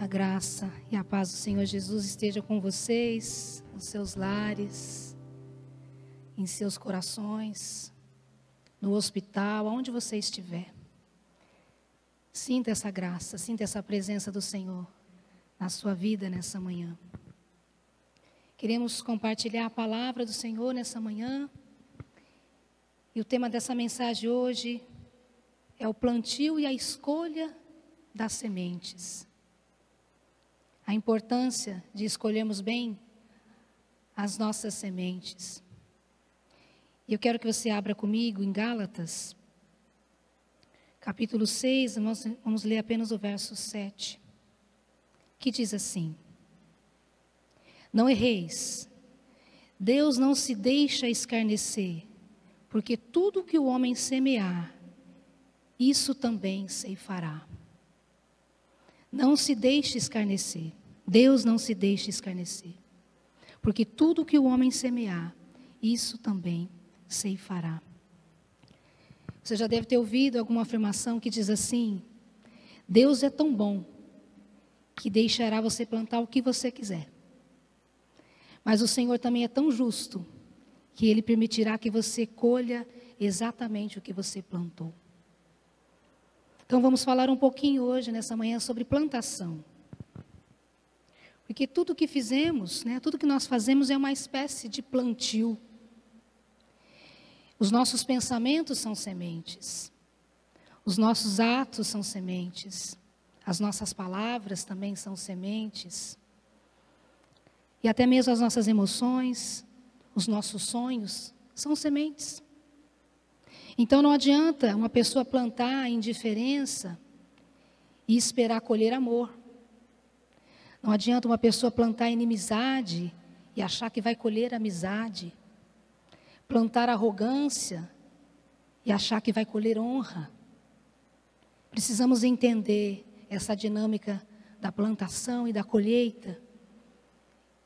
A graça e a paz do Senhor Jesus esteja com vocês, nos seus lares, em seus corações, no hospital, aonde você estiver. Sinta essa graça, sinta essa presença do Senhor na sua vida nessa manhã. Queremos compartilhar a palavra do Senhor nessa manhã. E o tema dessa mensagem hoje é o plantio e a escolha das sementes. A importância de escolhermos bem as nossas sementes. E eu quero que você abra comigo em Gálatas, capítulo 6, nós vamos ler apenas o verso 7, que diz assim: Não erreis, Deus não se deixa escarnecer, porque tudo que o homem semear, isso também ceifará. Não se deixe escarnecer. Deus não se deixa escarnecer. Porque tudo que o homem semear, isso também ceifará. Você já deve ter ouvido alguma afirmação que diz assim: Deus é tão bom que deixará você plantar o que você quiser. Mas o Senhor também é tão justo que Ele permitirá que você colha exatamente o que você plantou. Então vamos falar um pouquinho hoje, nessa manhã, sobre plantação. Porque tudo que fizemos, tudo que nós fazemos é uma espécie de plantio. Os nossos pensamentos são sementes. Os nossos atos são sementes. As nossas palavras também são sementes. E até mesmo as nossas emoções, os nossos sonhos são sementes. Então não adianta uma pessoa plantar indiferença e esperar colher amor. Não adianta uma pessoa plantar inimizade e achar que vai colher amizade. Plantar arrogância e achar que vai colher honra. Precisamos entender essa dinâmica da plantação e da colheita.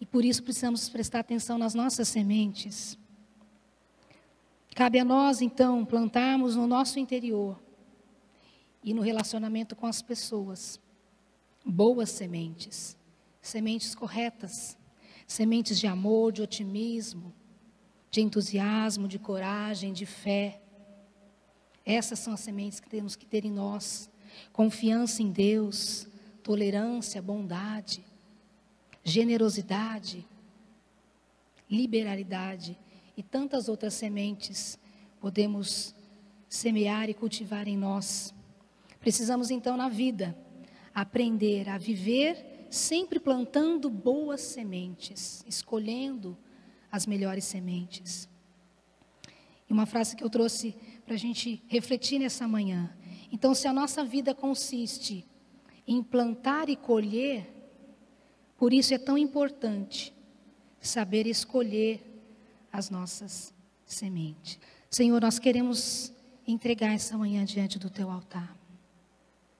E por isso precisamos prestar atenção nas nossas sementes. Cabe a nós, então, plantarmos no nosso interior e no relacionamento com as pessoas boas sementes, sementes corretas, sementes de amor, de otimismo, de entusiasmo, de coragem, de fé. Essas são as sementes que temos que ter em nós: confiança em Deus, tolerância, bondade, generosidade, liberalidade. E tantas outras sementes podemos semear e cultivar em nós. Precisamos então na vida aprender a viver sempre plantando boas sementes, escolhendo as melhores sementes. E uma frase que eu trouxe para a gente refletir nessa manhã: então, se a nossa vida consiste em plantar e colher, por isso é tão importante saber escolher as nossas sementes. Senhor, nós queremos entregar essa manhã diante do Teu altar,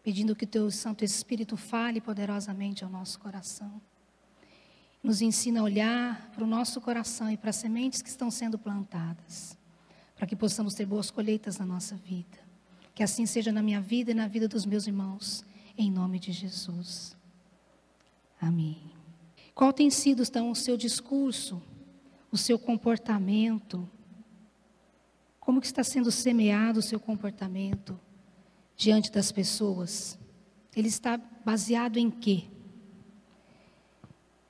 pedindo que o Teu Santo Espírito fale poderosamente ao nosso coração. Nos ensina a olhar para o nosso coração e para as sementes que estão sendo plantadas, para que possamos ter boas colheitas na nossa vida. Que assim seja na minha vida e na vida dos meus irmãos, em nome de Jesus. Amém. Qual tem sido então o seu discurso, o seu comportamento? Como que está sendo semeado o seu comportamento diante das pessoas? Ele está baseado em quê?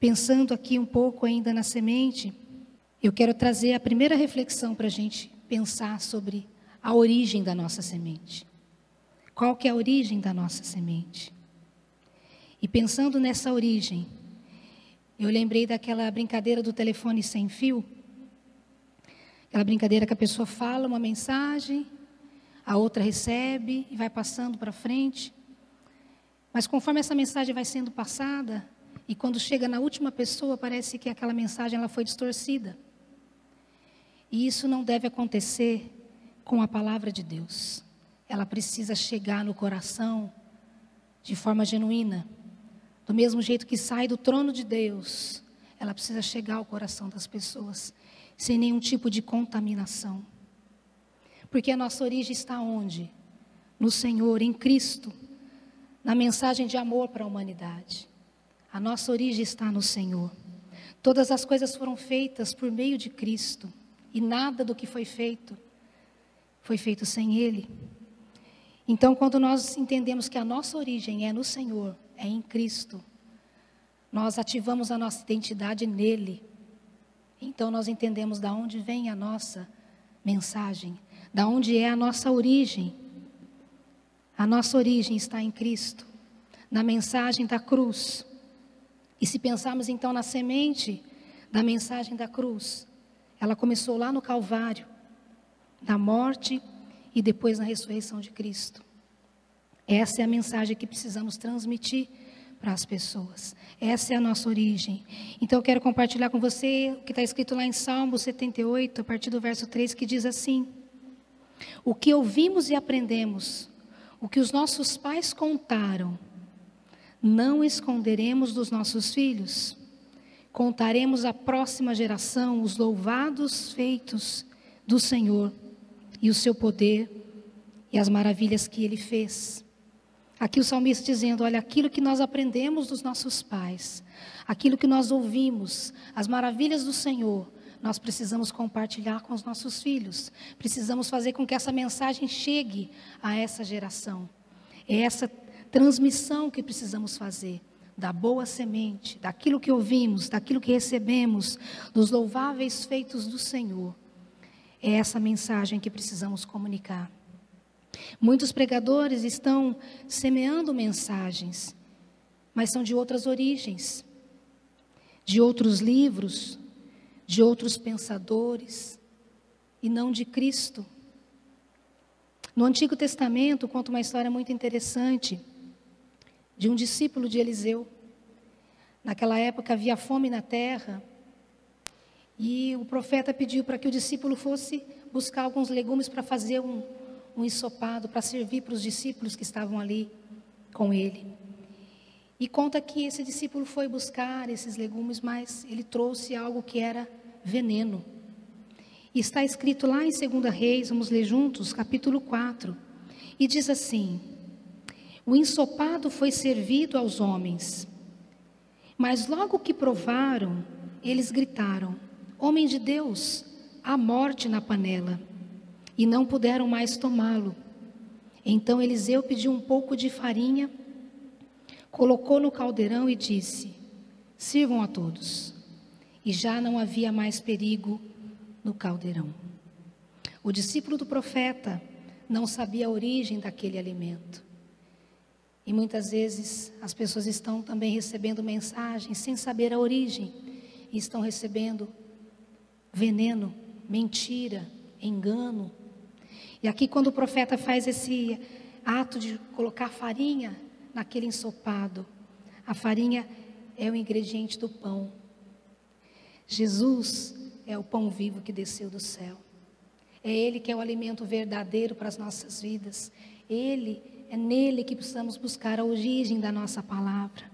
Pensando aqui um pouco ainda na semente, eu quero trazer a primeira reflexão para a gente pensar sobre a origem da nossa semente. Qual que é a origem da nossa semente? E pensando nessa origem, eu lembrei daquela brincadeira do telefone sem fio. Aquela brincadeira que a pessoa fala uma mensagem, a outra recebe e vai passando para frente. Mas conforme essa mensagem vai sendo passada, e quando chega na última pessoa, parece que aquela mensagem ela foi distorcida. E isso não deve acontecer com a palavra de Deus. Ela precisa chegar no coração de forma genuína. Do mesmo jeito que sai do trono de Deus, ela precisa chegar ao coração das pessoas, sem nenhum tipo de contaminação. Porque a nossa origem está onde? No Senhor, em Cristo, na mensagem de amor para a humanidade. A nossa origem está no Senhor. Todas as coisas foram feitas por meio de Cristo. E nada do que foi feito sem Ele. Então, quando nós entendemos que a nossa origem é no Senhor, é em Cristo, nós ativamos a nossa identidade nele. Então, nós entendemos de onde vem a nossa mensagem, da onde é a nossa origem. A nossa origem está em Cristo, na mensagem da cruz. E se pensarmos então na semente da mensagem da cruz, ela começou lá no Calvário, na morte e depois na ressurreição de Cristo. Essa é a mensagem que precisamos transmitir para as pessoas. Essa é a nossa origem. Então eu quero compartilhar com você o que está escrito lá em Salmo 78, a partir do verso 3, que diz assim: o que ouvimos e aprendemos, o que os nossos pais contaram, não esconderemos dos nossos filhos. Contaremos à próxima geração os louvados feitos do Senhor e o seu poder e as maravilhas que Ele fez. Aqui o salmista dizendo, olha, aquilo que nós aprendemos dos nossos pais, aquilo que nós ouvimos, as maravilhas do Senhor, nós precisamos compartilhar com os nossos filhos. Precisamos fazer com que essa mensagem chegue a essa geração. É essa transmissão que precisamos fazer, da boa semente, daquilo que ouvimos, daquilo que recebemos, dos louváveis feitos do Senhor. É essa mensagem que precisamos comunicar. Muitos pregadores estão semeando mensagens, mas são de outras origens, de outros livros, de outros pensadores, e não de Cristo. No Antigo Testamento, conta uma história muito interessante, de um discípulo de Eliseu. Naquela época havia fome na terra, e o profeta pediu para que o discípulo fosse buscar alguns legumes para fazer um ensopado, para servir para os discípulos que estavam ali com ele. E conta que esse discípulo foi buscar esses legumes, mas ele trouxe algo que era veneno. E está escrito lá em 2 Reis, vamos ler juntos, capítulo 4, e diz assim: o ensopado foi servido aos homens, mas logo que provaram, eles gritaram: homem de Deus, há morte na panela. E não puderam mais tomá-lo. Então Eliseu pediu um pouco de farinha, colocou no caldeirão e disse: sirvam a todos. E já não havia mais perigo no caldeirão. O discípulo do profeta não sabia a origem daquele alimento. E muitas vezes as pessoas estão também recebendo mensagens sem saber a origem. E estão recebendo veneno, mentira, engano. E aqui quando o profeta faz esse ato de colocar farinha naquele ensopado, a farinha é o ingrediente do pão. Jesus é o pão vivo que desceu do céu. É Ele que é o alimento verdadeiro para as nossas vidas. É nele que precisamos buscar a origem da nossa palavra.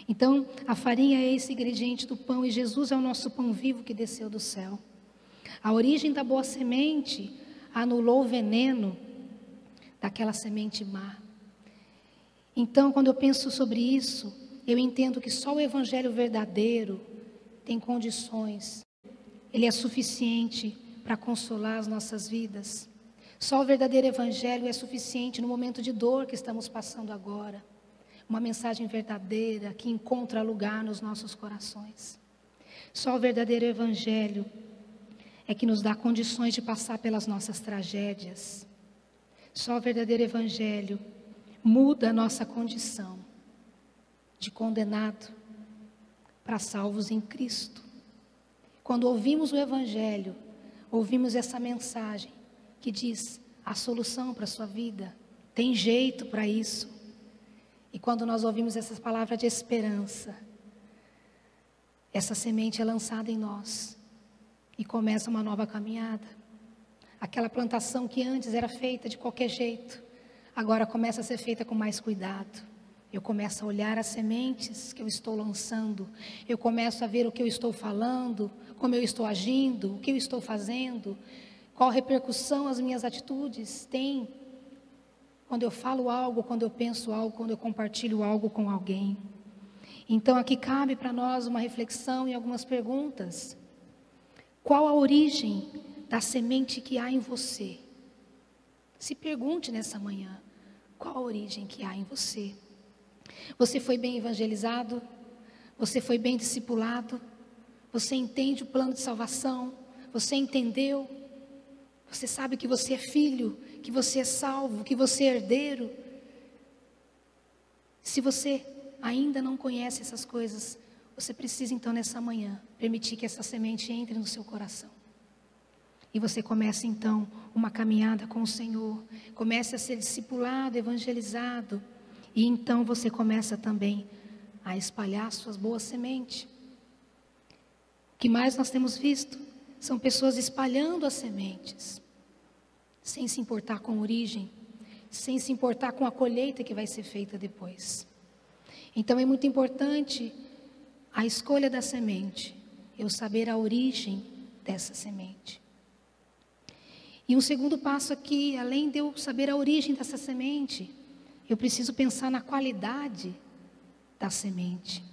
Então, a farinha é esse ingrediente do pão e Jesus é o nosso pão vivo que desceu do céu. A origem da boa semente anulou o veneno daquela semente má. Então, quando eu penso sobre isso, eu entendo que só o evangelho verdadeiro tem condições. Ele é suficiente para consolar as nossas vidas. Só o verdadeiro evangelho é suficiente no momento de dor que estamos passando agora. Uma mensagem verdadeira que encontra lugar nos nossos corações. Só o verdadeiro evangelho é que nos dá condições de passar pelas nossas tragédias. Só o verdadeiro evangelho muda a nossa condição de condenado para salvos em Cristo. Quando ouvimos o evangelho, ouvimos essa mensagem que diz a solução para a sua vida, tem jeito para isso. E quando nós ouvimos essas palavras de esperança, essa semente é lançada em nós. E começa uma nova caminhada. Aquela plantação que antes era feita de qualquer jeito, agora começa a ser feita com mais cuidado. Eu começo a olhar as sementes que eu estou lançando. Eu começo a ver o que eu estou falando, como eu estou agindo, o que eu estou fazendo, qual repercussão as minhas atitudes têm quando eu falo algo, quando eu penso algo, quando eu compartilho algo com alguém. Então aqui cabe para nós uma reflexão e algumas perguntas. Qual a origem da semente que há em você? Se pergunte nessa manhã, qual a origem que há em você? Você foi bem evangelizado? Você foi bem discipulado? Você entende o plano de salvação? Você entendeu? Você sabe que você é filho, que você é salvo, que você é herdeiro? Se você ainda não conhece essas coisas, você precisa então nessa manhã permitir que essa semente entre no seu coração. E você começa então uma caminhada com o Senhor, comece a ser discipulado, evangelizado, e então você começa também a espalhar suas boas sementes. O que mais nós temos visto são pessoas espalhando as sementes, sem se importar com a origem, sem se importar com a colheita que vai ser feita depois. Então é muito importante a escolha da semente, eu saber a origem dessa semente. E um segundo passo aqui, além de eu saber a origem dessa semente, eu preciso pensar na qualidade da semente.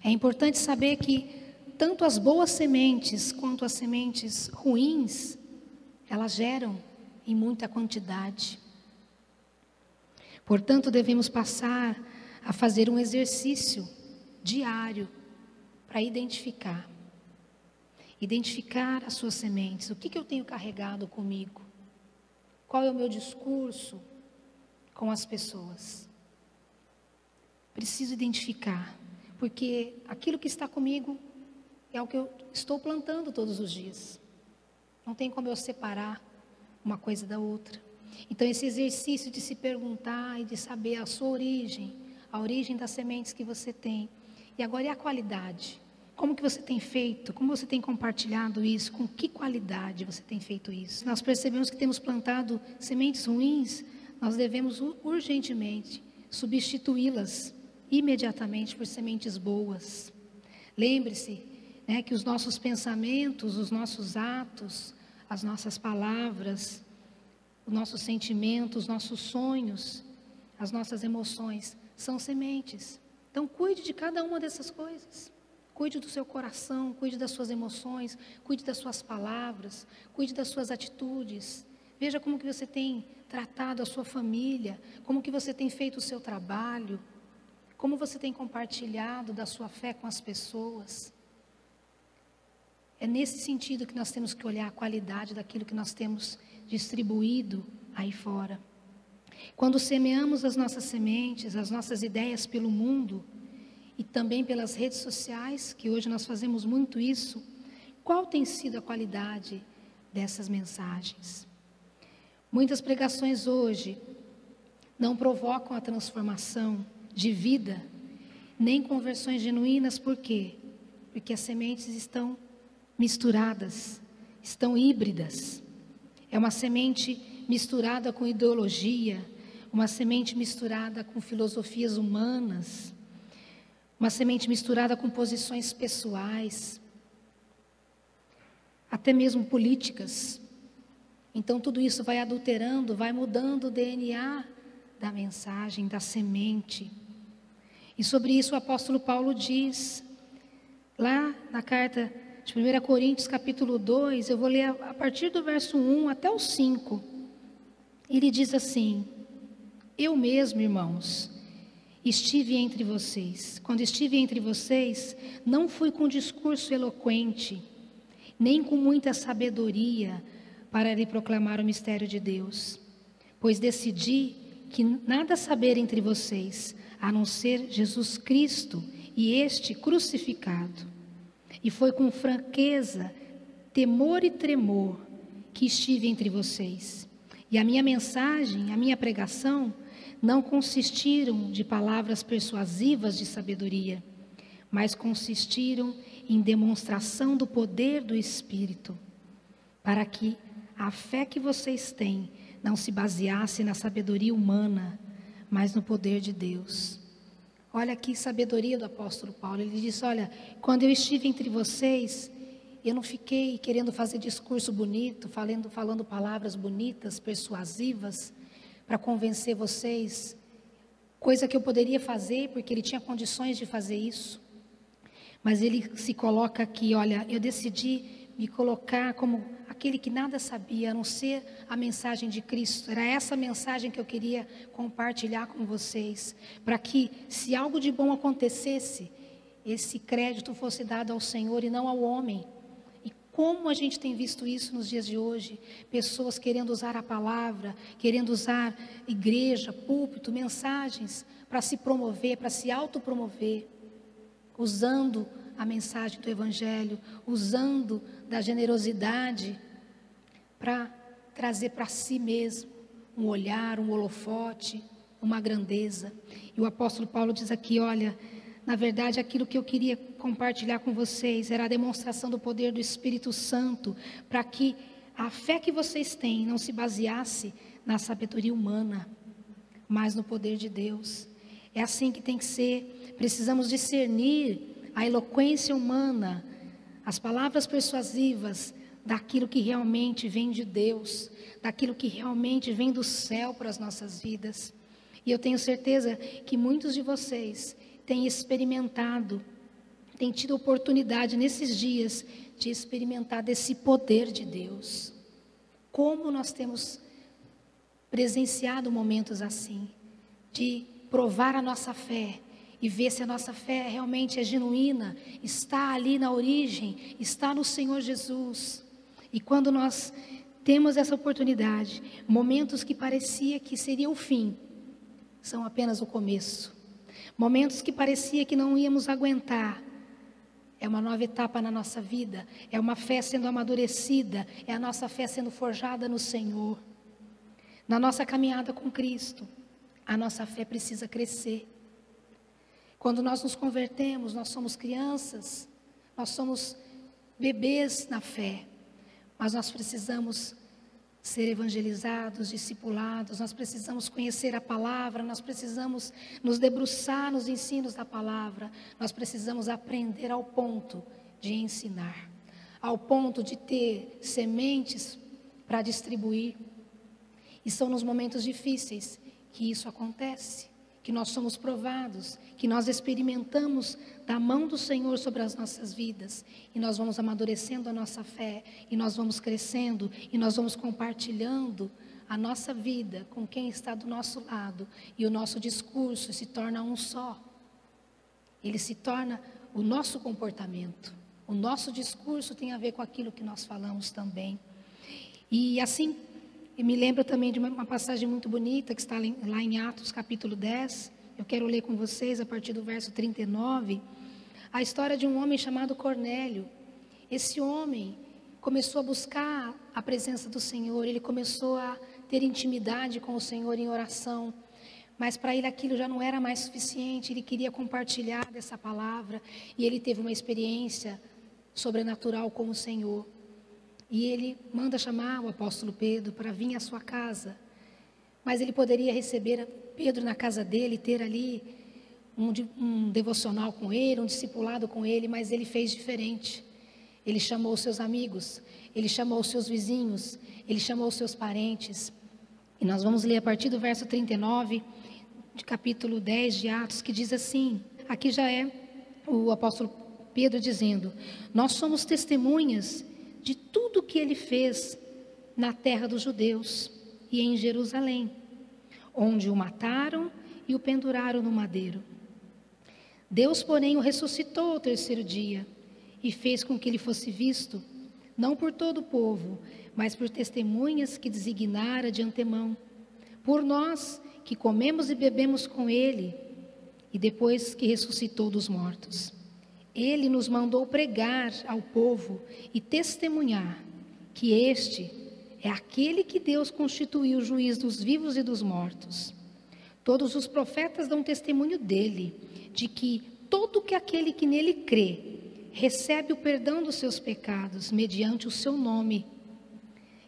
É importante saber que tanto as boas sementes quanto as sementes ruins, elas geram em muita quantidade. Portanto, devemos passar a fazer um exercício diário para identificar as suas sementes. O que eu tenho carregado comigo? Qual é o meu discurso com as pessoas? Preciso identificar, porque aquilo que está comigo é o que eu estou plantando todos os dias. Não tem como eu separar uma coisa da outra. Então esse exercício de se perguntar e de saber a sua origem, a origem das sementes que você tem. E agora é a qualidade. Como que você tem feito? Como você tem compartilhado isso? Com que qualidade você tem feito isso? Nós percebemos que temos plantado sementes ruins, nós devemos urgentemente substituí-las imediatamente por sementes boas. Lembre-se, né, que os nossos pensamentos, os nossos atos, as nossas palavras, os nossos sentimentos, os nossos sonhos, as nossas emoções são sementes. Então cuide de cada uma dessas coisas. Cuide do seu coração, cuide das suas emoções, cuide das suas palavras, cuide das suas atitudes. Veja como que você tem tratado a sua família, como que você tem feito o seu trabalho, como você tem compartilhado da sua fé com as pessoas. É nesse sentido que nós temos que olhar a qualidade daquilo que nós temos distribuído aí fora. Quando semeamos as nossas sementes, as nossas ideias pelo mundo, e também pelas redes sociais, que hoje nós fazemos muito isso, qual tem sido a qualidade dessas mensagens? Muitas pregações hoje não provocam a transformação de vida, nem conversões genuínas, por quê? Porque as sementes estão misturadas, estão híbridas. É uma semente misturada com ideologia, uma semente misturada com filosofias humanas, uma semente misturada com posições pessoais, até mesmo políticas. Então tudo isso vai adulterando, vai mudando o DNA da mensagem, da semente. E sobre isso o apóstolo Paulo diz, lá na carta de 1 Coríntios capítulo 2, eu vou ler a partir do verso 1 até o 5. Ele diz assim: eu mesmo, irmãos, estive entre vocês. Quando estive entre vocês, não fui com discurso eloquente, nem com muita sabedoria para lhe proclamar o mistério de Deus, pois decidi que nada saber entre vocês, a não ser Jesus Cristo e este crucificado. E foi com franqueza, temor e tremor que estive entre vocês. E a minha mensagem, a minha pregação, não consistiram de palavras persuasivas de sabedoria, mas consistiram em demonstração do poder do Espírito, para que a fé que vocês têm não se baseasse na sabedoria humana, mas no poder de Deus. Olha aqui a sabedoria do apóstolo Paulo. Ele diz, olha, quando eu estive entre vocês, eu não fiquei querendo fazer discurso bonito, falando palavras bonitas, persuasivas, para convencer vocês coisa que eu poderia fazer, porque ele tinha condições de fazer isso. Mas ele se coloca aqui, olha, eu decidi me colocar como aquele que nada sabia, a não ser a mensagem de Cristo. Era essa mensagem que eu queria compartilhar com vocês, para que, se algo de bom acontecesse, esse crédito fosse dado ao Senhor e não ao homem. E como a gente tem visto isso nos dias de hoje, pessoas querendo usar a palavra, querendo usar igreja, púlpito, mensagens, para se promover, para se autopromover, usando a mensagem do Evangelho, usando da generosidade para trazer para si mesmo um olhar, um holofote, uma grandeza. E o apóstolo Paulo diz aqui, olha, na verdade aquilo que eu queria compartilhar com vocês era a demonstração do poder do Espírito Santo, para que a fé que vocês têm não se baseasse na sabedoria humana, mas no poder de Deus. É assim que tem que ser. Precisamos discernir a eloquência humana, as palavras persuasivas, daquilo que realmente vem de Deus, daquilo que realmente vem do céu para as nossas vidas. E eu tenho certeza que muitos de vocês têm experimentado, têm tido oportunidade nesses dias de experimentar desse poder de Deus. Como nós temos presenciado momentos assim, de provar a nossa fé e ver se a nossa fé realmente é genuína, está ali na origem, está no Senhor Jesus. E quando nós temos essa oportunidade, momentos que parecia que seria o fim, são apenas o começo. Momentos que parecia que não íamos aguentar, é uma nova etapa na nossa vida, é uma fé sendo amadurecida, é a nossa fé sendo forjada no Senhor. Na nossa caminhada com Cristo, a nossa fé precisa crescer. Quando nós nos convertemos, nós somos crianças, nós somos bebês na fé, mas nós precisamos ser evangelizados, discipulados, nós precisamos conhecer a palavra, nós precisamos nos debruçar nos ensinos da palavra, nós precisamos aprender ao ponto de ensinar, ao ponto de ter sementes para distribuir. E são nos momentos difíceis que isso acontece, que nós somos provados, que nós experimentamos da mão do Senhor sobre as nossas vidas, e nós vamos amadurecendo a nossa fé, e nós vamos crescendo, e nós vamos compartilhando a nossa vida com quem está do nosso lado, e o nosso discurso se torna um só. Ele se torna o nosso comportamento, o nosso discurso tem a ver com aquilo que nós falamos também. E assim, eu me lembro também de uma passagem muito bonita que está lá em Atos capítulo 10, eu quero ler com vocês a partir do verso 39, a história de um homem chamado Cornélio. Esse homem começou a buscar a presença do Senhor, ele começou a ter intimidade com o Senhor em oração, mas para ele aquilo já não era mais suficiente, ele queria compartilhar dessa palavra, e ele teve uma experiência sobrenatural com o Senhor. E ele manda chamar o apóstolo Pedro para vir à sua casa. Mas ele poderia receber Pedro na casa dele, ter ali um devocional com ele, um discipulado com ele, mas ele fez diferente. Ele chamou os seus amigos, ele chamou os seus vizinhos, ele chamou os seus parentes. E nós vamos ler a partir do verso 39, de capítulo 10 de Atos, que diz assim, aqui já é o apóstolo Pedro dizendo, nós somos testemunhas de tudo que ele fez na terra dos judeus e em Jerusalém, onde o mataram e o penduraram no madeiro. Deus, porém, o ressuscitou ao terceiro dia e fez com que ele fosse visto, não por todo o povo, mas por testemunhas que designara de antemão, por nós que comemos e bebemos com ele, e depois que ressuscitou dos mortos. Ele nos mandou pregar ao povo e testemunhar que este é aquele que Deus constituiu juiz dos vivos e dos mortos. Todos os profetas dão testemunho dele, de que todo aquele que nele crê, recebe o perdão dos seus pecados, mediante o seu nome.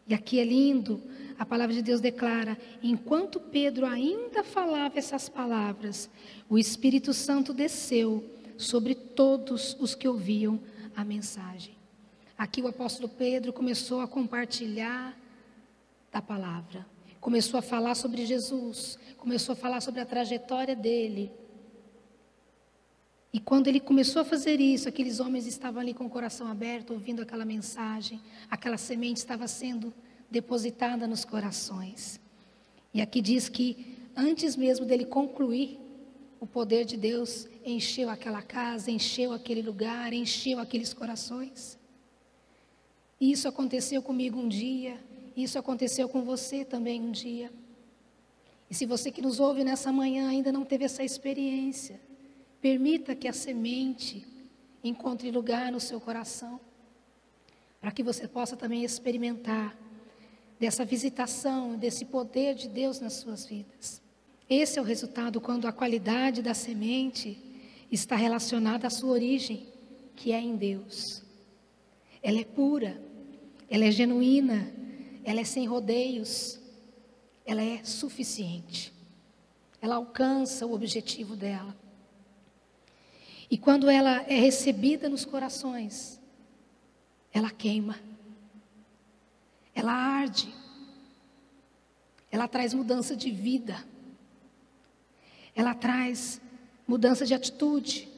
E aqui é lindo, a palavra de Deus declara, enquanto Pedro ainda falava essas palavras, o Espírito Santo desceu sobre todos os que ouviam a mensagem. Aqui o apóstolo Pedro começou a compartilhar da palavra, começou a falar sobre Jesus, começou a falar sobre a trajetória dele. E quando ele começou a fazer isso, aqueles homens estavam ali com o coração aberto, ouvindo aquela mensagem, aquela semente estava sendo depositada nos corações. E aqui diz que antes mesmo dele concluir, o poder de Deus encheu aquela casa, encheu aquele lugar, encheu aqueles corações. E isso aconteceu comigo um dia, isso aconteceu com você também um dia. E se você que nos ouve nessa manhã ainda não teve essa experiência, permita que a semente encontre lugar no seu coração, para que você possa também experimentar dessa visitação, desse poder de Deus nas suas vidas. Esse é o resultado quando a qualidade da semente está relacionada à sua origem, que é em Deus. Ela é pura, ela é genuína, ela é sem rodeios, ela é suficiente. Ela alcança o objetivo dela. E quando ela é recebida nos corações, ela queima, ela arde, ela traz mudança de vida, ela traz mudança de atitude,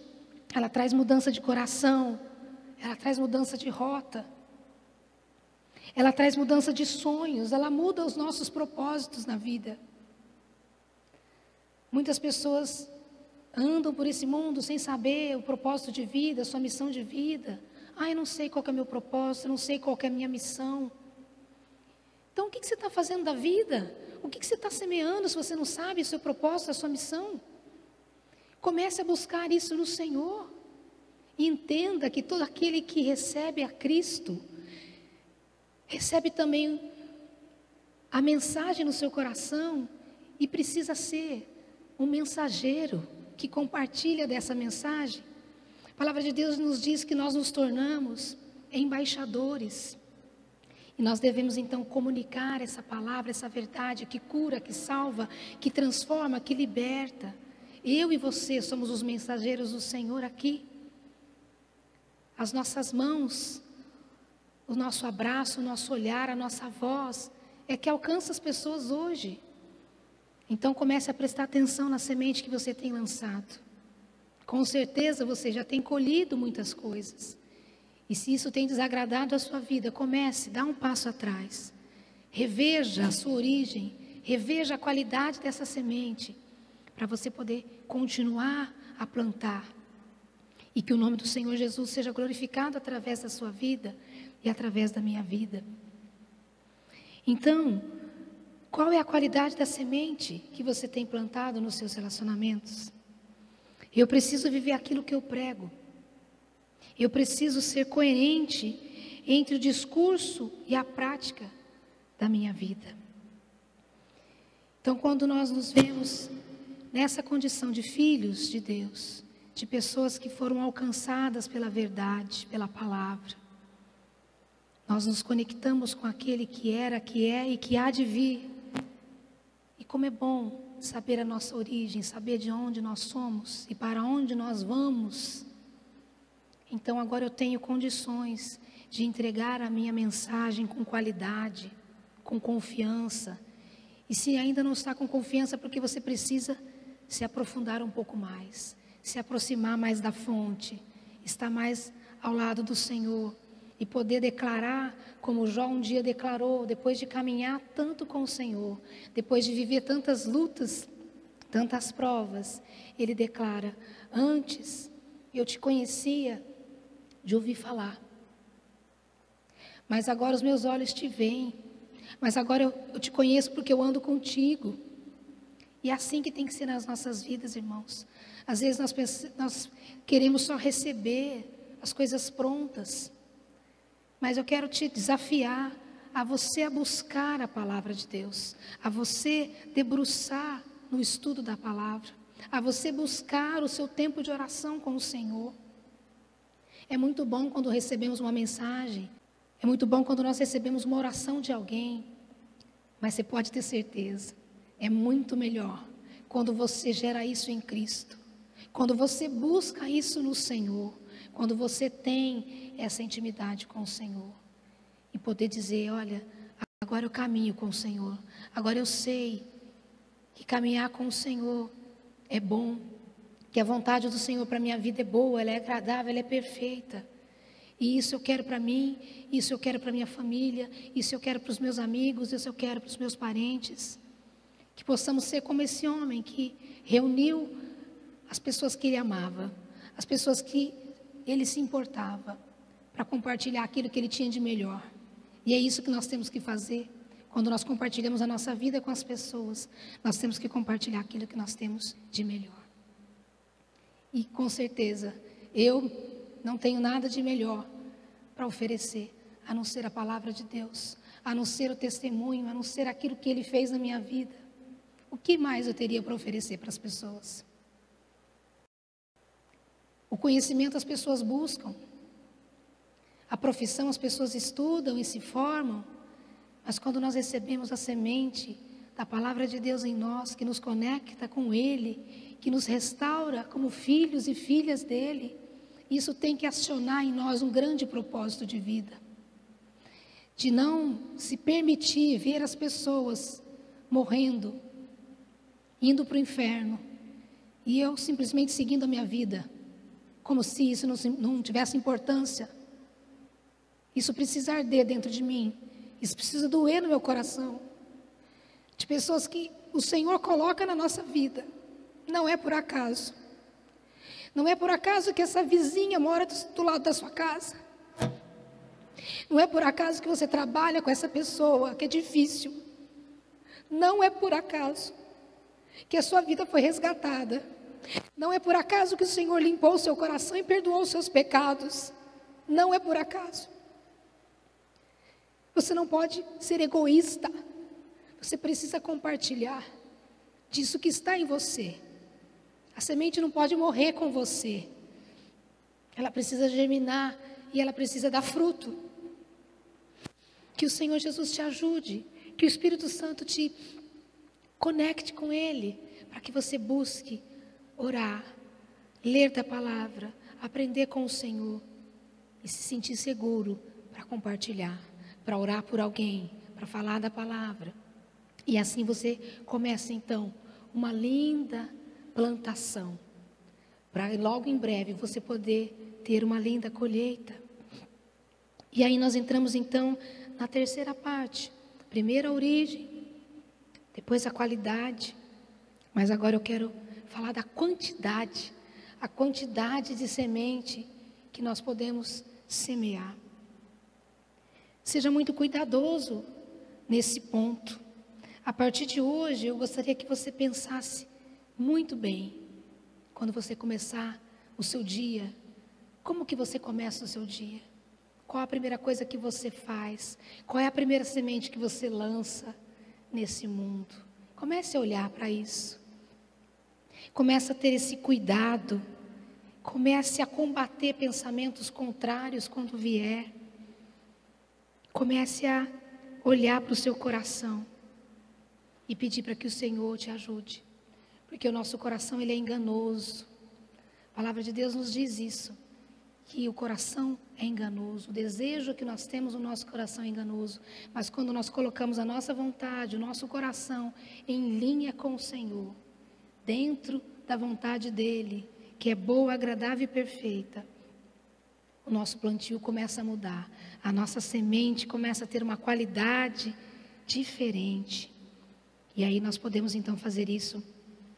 ela traz mudança de coração, ela traz mudança de rota, ela traz mudança de sonhos, ela muda os nossos propósitos na vida. Muitas pessoas andam por esse mundo sem saber o propósito de vida, a sua missão de vida. Eu não sei qual que é o meu propósito, eu não sei qual que é a minha missão. Então, o que você está fazendo da vida? O que você está semeando se você não sabe o seu propósito, a sua missão? Comece a buscar isso no Senhor. E entenda que todo aquele que recebe a Cristo, recebe também a mensagem no seu coração e precisa ser um mensageiro que compartilha dessa mensagem. A palavra de Deus nos diz que nós nos tornamos embaixadores. E nós devemos então comunicar essa palavra, essa verdade que cura, que salva, que transforma, que liberta. Eu e você somos os mensageiros do Senhor aqui. As nossas mãos, o nosso abraço, o nosso olhar, a nossa voz, é que alcança as pessoas hoje. Então comece a prestar atenção na semente que você tem lançado. Com certeza você já tem colhido muitas coisas. E se isso tem desagradado a sua vida, comece, dá um passo atrás. Reveja a sua origem, reveja a qualidade dessa semente, para você poder continuar a plantar. E que o nome do Senhor Jesus seja glorificado através da sua vida e através da minha vida. Então, qual é a qualidade da semente que você tem plantado nos seus relacionamentos? Eu preciso viver aquilo que eu prego. Eu preciso ser coerente entre o discurso e a prática da minha vida. Então, quando nós nos vemos nessa condição de filhos de Deus, de pessoas que foram alcançadas pela verdade, pela palavra, nós nos conectamos com aquele que era, que é e que há de vir. E como é bom saber a nossa origem, saber de onde nós somos e para onde nós vamos. Então agora eu tenho condições de entregar a minha mensagem com qualidade, com confiança. E se ainda não está com confiança, porque você precisa se aprofundar um pouco mais, se aproximar mais da fonte, estar mais ao lado do Senhor e poder declarar, como Jó um dia declarou, depois de caminhar tanto com o Senhor, depois de viver tantas lutas, tantas provas, ele declara: antes eu te conhecia de ouvir falar, mas agora os meus olhos te veem, mas agora eu te conheço porque eu ando contigo. E é assim que tem que ser nas nossas vidas, irmãos. Às vezes nós queremos só receber as coisas prontas, mas eu quero te desafiar a você a buscar a palavra de Deus, a você debruçar no estudo da palavra, a você buscar o seu tempo de oração com o Senhor. É muito bom quando recebemos uma mensagem, é muito bom quando nós recebemos uma oração de alguém, mas você pode ter certeza, é muito melhor quando você gera isso em Cristo, quando você busca isso no Senhor, quando você tem essa intimidade com o Senhor e poder dizer: olha, Agora eu caminho com o Senhor. Agora eu sei que caminhar com o Senhor é bom, que a vontade do Senhor para a minha vida é boa, ela é agradável, ela é perfeita. E isso eu quero para mim, isso eu quero para minha família, isso eu quero para os meus amigos, isso eu quero para os meus parentes. Que possamos ser como esse homem que reuniu as pessoas que ele amava, as pessoas que ele se importava, para compartilhar aquilo que ele tinha de melhor. E é isso que nós temos que fazer. Quando nós compartilhamos a nossa vida com as pessoas, nós temos que compartilhar aquilo que nós temos de melhor. E com certeza, eu não tenho nada de melhor para oferecer, a não ser a palavra de Deus, a não ser o testemunho, a não ser aquilo que Ele fez na minha vida. O que mais eu teria para oferecer para as pessoas? O conhecimento as pessoas buscam, a profissão as pessoas estudam e se formam, mas quando nós recebemos a semente da palavra de Deus em nós, que nos conecta com Ele, que nos restaura como filhos e filhas dEle, isso tem que acionar em nós um grande propósito de vida. De não se permitir ver as pessoas morrendo, indo para o inferno, e eu simplesmente seguindo a minha vida, como se isso não tivesse importância. Isso precisa arder dentro de mim, isso precisa doer no meu coração. De pessoas que o Senhor coloca na nossa vida, não é por acaso. Não é por acaso que essa vizinha mora do lado da sua casa. Não é por acaso que você trabalha com essa pessoa, que é difícil. Não é por acaso que a sua vida foi resgatada. Não é por acaso que o Senhor limpou o seu coração e perdoou os seus pecados. Não é por acaso. Você não pode ser egoísta. Você precisa compartilhar disso que está em você. A semente não pode morrer com você. Ela precisa germinar e ela precisa dar fruto. Que o Senhor Jesus te ajude, que o Espírito Santo te conecte com Ele, para que você busque orar, ler da palavra, aprender com o Senhor e se sentir seguro para compartilhar, para orar por alguém, para falar da palavra. E assim você começa então uma linda plantação, para logo em breve você poder ter uma linda colheita. E aí nós entramos então na terceira parte. Primeiro a origem, depois a qualidade, mas agora eu quero falar da quantidade, a quantidade de semente que nós podemos semear. Seja muito cuidadoso nesse ponto. A partir de hoje, eu gostaria que você pensasse muito bem, quando você começar o seu dia, como que você começa o seu dia? Qual a primeira coisa que você faz? Qual é a primeira semente que você lança nesse mundo? Comece a olhar para isso. Comece a ter esse cuidado. Comece a combater pensamentos contrários quando vier. Comece a olhar para o seu coração e pedir para que o Senhor te ajude. Porque o nosso coração, ele é enganoso. A palavra de Deus nos diz isso, que o coração é enganoso. O desejo que nós temos no nosso coração é enganoso. Mas quando nós colocamos a nossa vontade, o nosso coração em linha com o Senhor, dentro da vontade dEle, que é boa, agradável e perfeita, o nosso plantio começa a mudar. A nossa semente começa a ter uma qualidade diferente. E aí nós podemos então fazer isso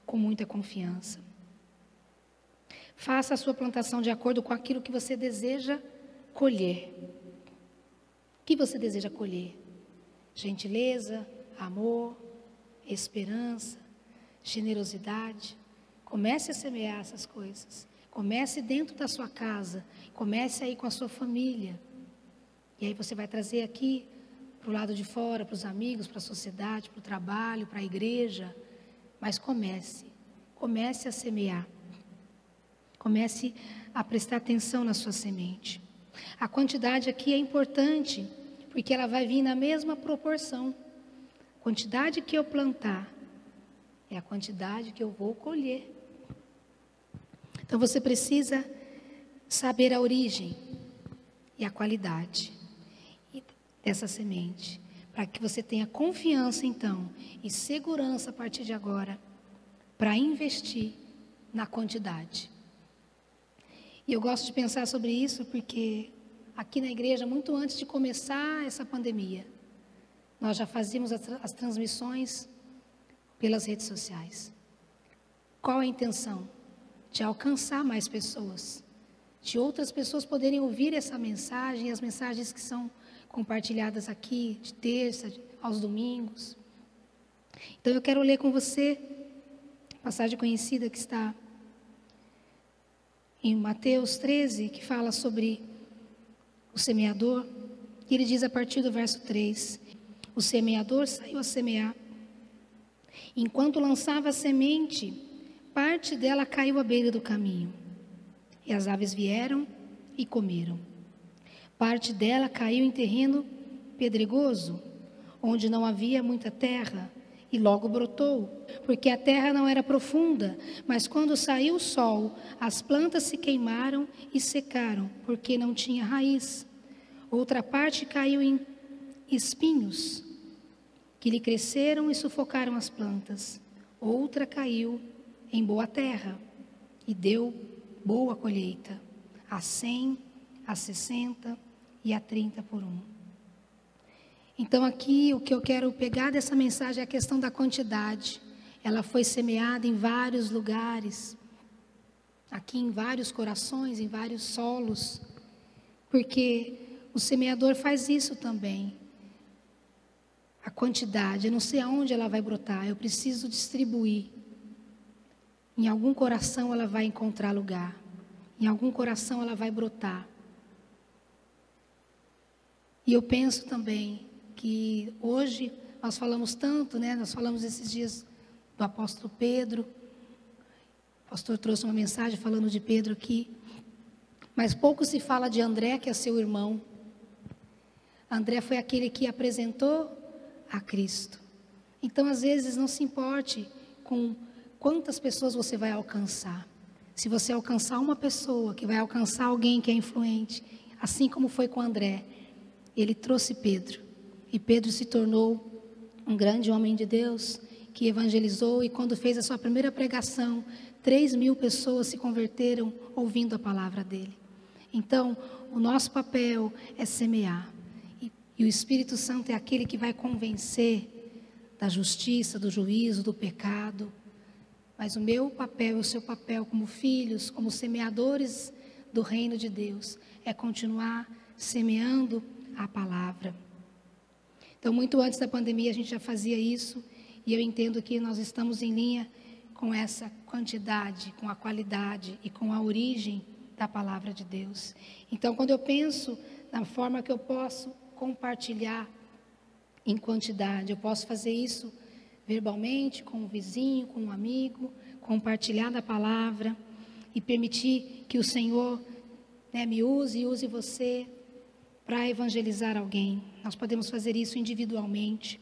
com muita confiança. Faça a sua plantação de acordo com aquilo que você deseja colher. O que você deseja colher? Gentileza, amor, esperança, generosidade. Comece a semear essas coisas. Comece dentro da sua casa. Comece aí com a sua família. E aí você vai trazer aqui para o lado de fora, para os amigos, para a sociedade, para o trabalho, para a igreja. Mas comece a semear. Comece a prestar atenção na sua semente. A quantidade aqui é importante, porque ela vai vir na mesma proporção. A quantidade que eu plantar é a quantidade que eu vou colher. Então você precisa saber a origem e a qualidade dessa semente, para que você tenha confiança então e segurança a partir de agora para investir na quantidade. E eu gosto de pensar sobre isso porque aqui na igreja, muito antes de começar essa pandemia, nós já fazíamos as transmissões pelas redes sociais. Qual a intenção? De alcançar mais pessoas, de outras pessoas poderem ouvir essa mensagem, as mensagens que são compartilhadas aqui, de terça aos domingos. Então eu quero ler com você a passagem conhecida que está em Mateus 13, que fala sobre o semeador, e ele diz a partir do verso 3, o semeador saiu a semear. Enquanto lançava a semente, parte dela caiu à beira do caminho, e as aves vieram e comeram. Parte dela caiu em terreno pedregoso, onde não havia muita terra, e logo brotou, porque a terra não era profunda, mas quando saiu o sol, as plantas se queimaram e secaram, porque não tinha raiz. Outra parte caiu em espinhos, que lhe cresceram e sufocaram as plantas. Outra caiu em boa terra, e deu boa colheita, a 100, a 60 e a 30 por 1. Então aqui o que eu quero pegar dessa mensagem é a questão da quantidade. Ela foi semeada em vários lugares, aqui em vários corações, em vários solos, porque o semeador faz isso também. A quantidade, eu não sei aonde ela vai brotar, eu preciso distribuir. Em algum coração ela vai encontrar lugar, em algum coração ela vai brotar. E eu penso também que hoje nós falamos tanto, né? Nós falamos esses dias do apóstolo Pedro. O pastor trouxe uma mensagem falando de Pedro aqui. Mas pouco se fala de André, que é seu irmão. André foi aquele que apresentou a Cristo. Então, às vezes, não se importe com quantas pessoas você vai alcançar. Se você alcançar uma pessoa que vai alcançar alguém que é influente, assim como foi com André, ele trouxe Pedro. E Pedro se tornou um grande homem de Deus, que evangelizou, e quando fez a sua primeira pregação, 3.000 pessoas se converteram ouvindo a palavra dele. Então, o nosso papel é semear. E o Espírito Santo é aquele que vai convencer da justiça, do juízo, do pecado. Mas o meu papel, o seu papel como filhos, como semeadores do reino de Deus, é continuar semeando a palavra. Então, muito antes da pandemia, a gente já fazia isso, e eu entendo que nós estamos em linha com essa quantidade, com a qualidade e com a origem da palavra de Deus. Então, quando eu penso na forma que eu posso compartilhar em quantidade, eu posso fazer isso verbalmente, com um vizinho, com um amigo, compartilhar da palavra e permitir que o Senhor, né, me use e use você para evangelizar alguém. Nós podemos fazer isso individualmente,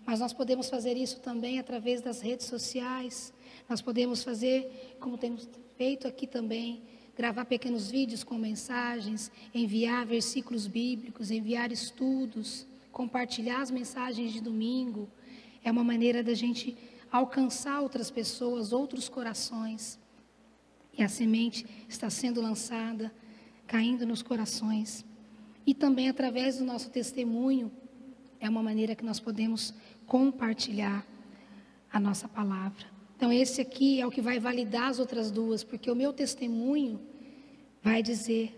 mas nós podemos fazer isso também através das redes sociais. Nós podemos fazer, como temos feito aqui também, gravar pequenos vídeos com mensagens, enviar versículos bíblicos, enviar estudos, compartilhar as mensagens de domingo. É uma maneira da gente alcançar outras pessoas, outros corações. E a semente está sendo lançada, caindo nos corações. E também através do nosso testemunho, é uma maneira que nós podemos compartilhar a nossa palavra. Então esse aqui é o que vai validar as outras duas, porque o meu testemunho vai dizer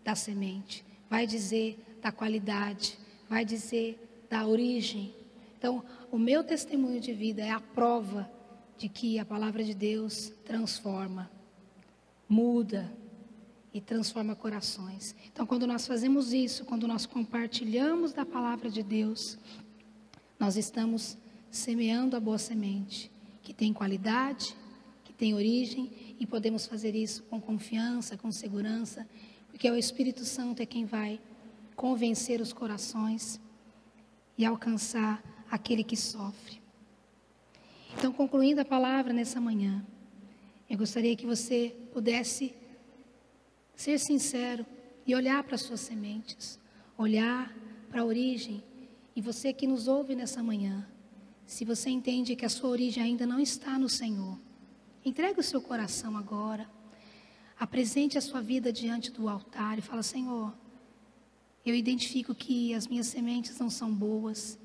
da semente, vai dizer da qualidade, vai dizer da origem. Então o meu testemunho de vida é a prova de que a palavra de Deus transforma, muda e transforma corações. Então, quando nós fazemos isso, quando nós compartilhamos da palavra de Deus, nós estamos semeando a boa semente, que tem qualidade, que tem origem, e podemos fazer isso com confiança, com segurança, porque é o Espírito Santo é quem vai convencer os corações e alcançar aquele que sofre. Então, concluindo a palavra nessa manhã, eu gostaria que você pudesse ser sincero e olhar para as suas sementes, olhar para a origem E você que nos ouve nessa manhã, se você entende que a sua origem ainda não está no Senhor, entregue o seu coração agora. Apresente a sua vida diante do altar e fala: Senhor, eu identifico que as minhas sementes não são boas.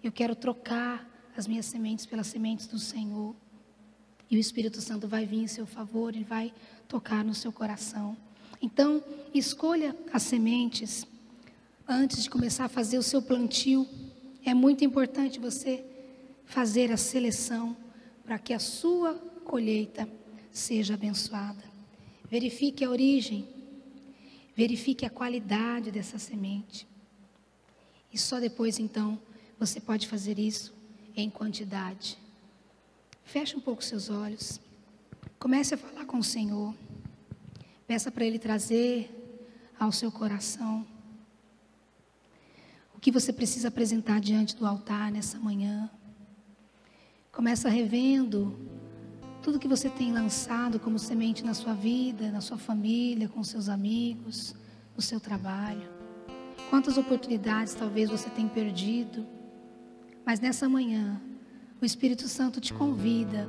Eu quero trocar as minhas sementes pelas sementes do Senhor. E o Espírito Santo vai vir em seu favor e vai tocar no seu coração. Então, escolha as sementes antes de começar a fazer o seu plantio. É muito importante você fazer a seleção para que a sua colheita seja abençoada. Verifique a origem, verifique a qualidade dessa semente. E só depois, então, você pode fazer isso em quantidade. Feche um pouco seus olhos. Comece a falar com o Senhor. Peça para Ele trazer ao seu coração o que você precisa apresentar diante do altar nessa manhã. Começa revendo tudo que você tem lançado como semente na sua vida, na sua família, com seus amigos, no seu trabalho. Quantas oportunidades talvez você tenha perdido. Mas nessa manhã, o Espírito Santo te convida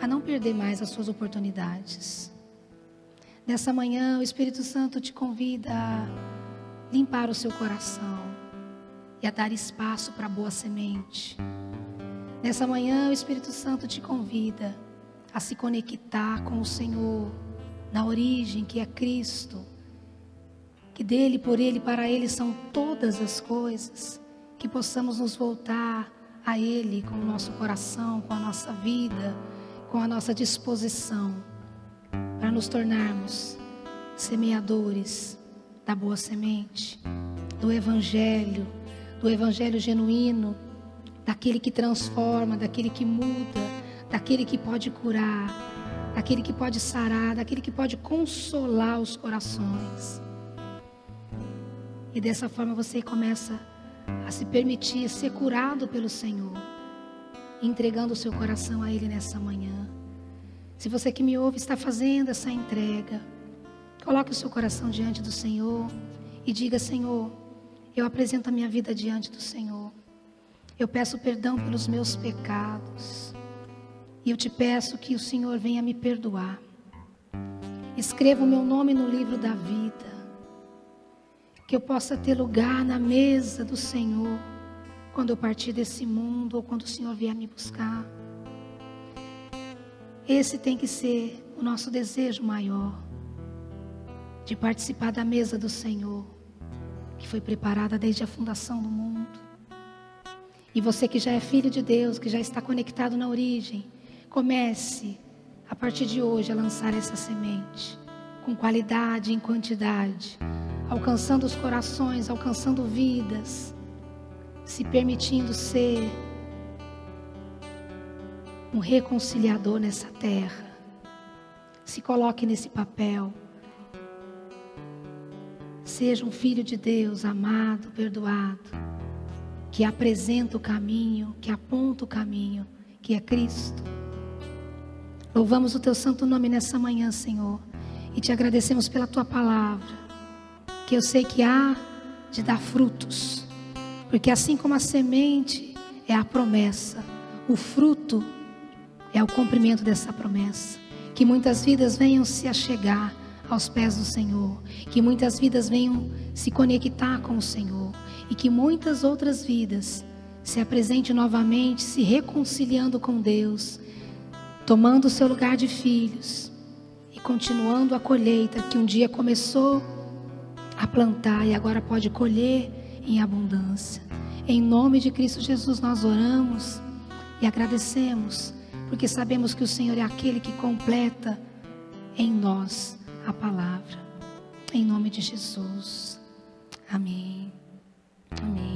a não perder mais as suas oportunidades. Nessa manhã, o Espírito Santo te convida a limpar o seu coração e a dar espaço para a boa semente. Nessa manhã, o Espírito Santo te convida a se conectar com o Senhor, na origem que é Cristo, que dele, por ele, para ele são todas as coisas, que possamos nos voltar a Ele com o nosso coração, com a nossa vida, com a nossa disposição, para nos tornarmos semeadores da boa semente, do Evangelho genuíno, daquele que transforma, daquele que muda, daquele que pode curar, daquele que pode sarar, daquele que pode consolar os corações. E dessa forma você começa a se permitir ser curado pelo Senhor, entregando o seu coração a Ele nessa manhã. Se você que me ouve está fazendo essa entrega, coloque o seu coração diante do Senhor e diga: Senhor, eu apresento a minha vida diante do Senhor. Eu peço perdão pelos meus pecados. E eu te peço que o Senhor venha me perdoar. Escreva o meu nome no livro da vida. Que eu possa ter lugar na mesa do Senhor quando eu partir desse mundo ou quando o Senhor vier me buscar. Esse tem que ser o nosso desejo maior, de participar da mesa do Senhor, que foi preparada desde a fundação do mundo. E você que já é filho de Deus, que já está conectado na origem, comece a partir de hoje a lançar essa semente, com qualidade e em quantidade, alcançando os corações, alcançando vidas, se permitindo ser um reconciliador nessa terra. Se coloque nesse papel. Seja um filho de Deus, amado, perdoado, que apresenta o caminho, que aponta o caminho, que é Cristo. Louvamos o teu santo nome nessa manhã, Senhor, e te agradecemos pela tua palavra, que eu sei que há de dar frutos, porque assim como a semente é a promessa, o fruto é o cumprimento dessa promessa. Que muitas vidas venham se achegar aos pés do Senhor, que muitas vidas venham se conectar com o Senhor, e que muitas outras vidas se apresentem novamente, se reconciliando com Deus, tomando o seu lugar de filhos e continuando a colheita que um dia começou a plantar e agora pode colher em abundância. Em nome de Cristo Jesus nós oramos e agradecemos, porque sabemos que o Senhor é aquele que completa em nós a palavra. Em nome de Jesus. Amém. Amém.